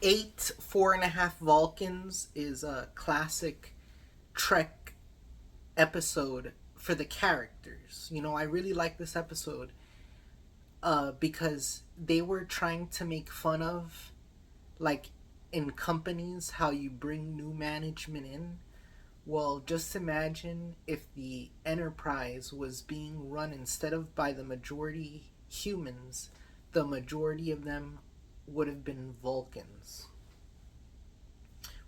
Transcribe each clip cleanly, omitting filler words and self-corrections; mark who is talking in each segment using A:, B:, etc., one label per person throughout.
A: Eight 4.5 Vulcans is a classic Trek episode for the characters. I really like this episode because they were trying to make fun of, like, in companies, how you bring new management in. Well, just imagine if the Enterprise was being run instead of by the majority humans, the majority of them would have been Vulcans.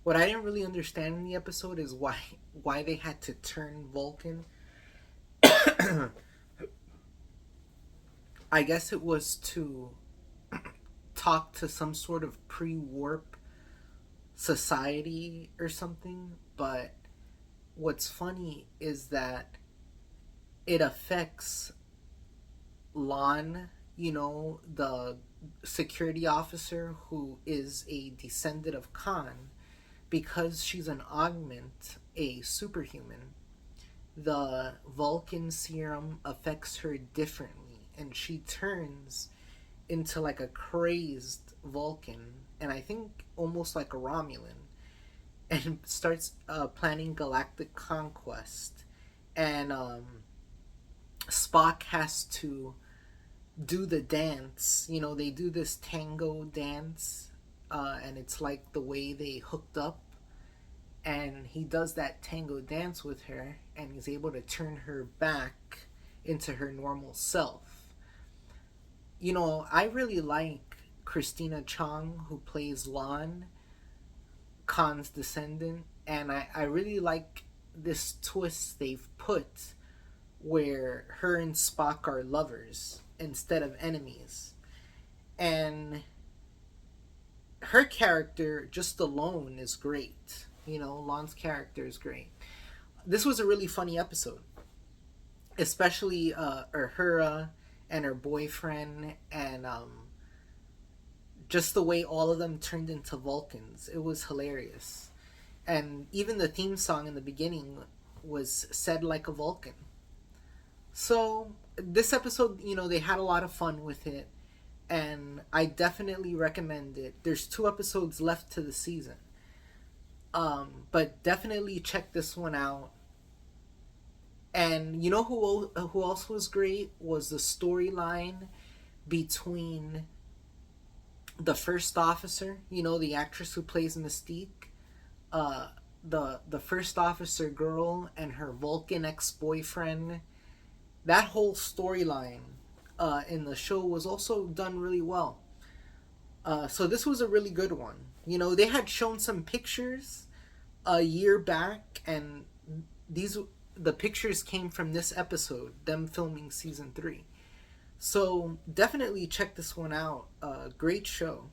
A: What I didn't really understand in the episode is why they had to turn Vulcan. I guess it was to talk to some sort of pre-warp society or something, but what's funny is that it affects Lon, the security officer who is a descendant of Khan, because she's an augment, a superhuman. The Vulcan serum affects her differently, and she turns into like a crazed Vulcan, and I think almost like a Romulan, and starts planning galactic conquest. And Spock has to do the dance. They do this tango dance, and it's like the way they hooked up. And he does that tango dance with her, and he's able to turn her back into her normal self. I really like Christina Chong, who plays Lon, Khan's descendant, and I really like this twist they've put where her and Spock are lovers instead of enemies. And her character, just alone, is great. Lon's character is great. This was a really funny episode, especially Uhura and her boyfriend, and just the way all of them turned into Vulcans. It was hilarious. And even the theme song in the beginning was said like a Vulcan. So, this episode, they had a lot of fun with it, and I definitely recommend it. There's 2 episodes left to the season. But definitely check this one out. And who also was great was the storyline between the first officer, the actress who plays Mystique, uh, the first officer girl and her Vulcan ex boyfriend. That whole storyline in the show was also done really well. So this was a really good one. They had shown some pictures a year back, and these the pictures came from this episode, them filming season 3. So definitely check this one out. Great show.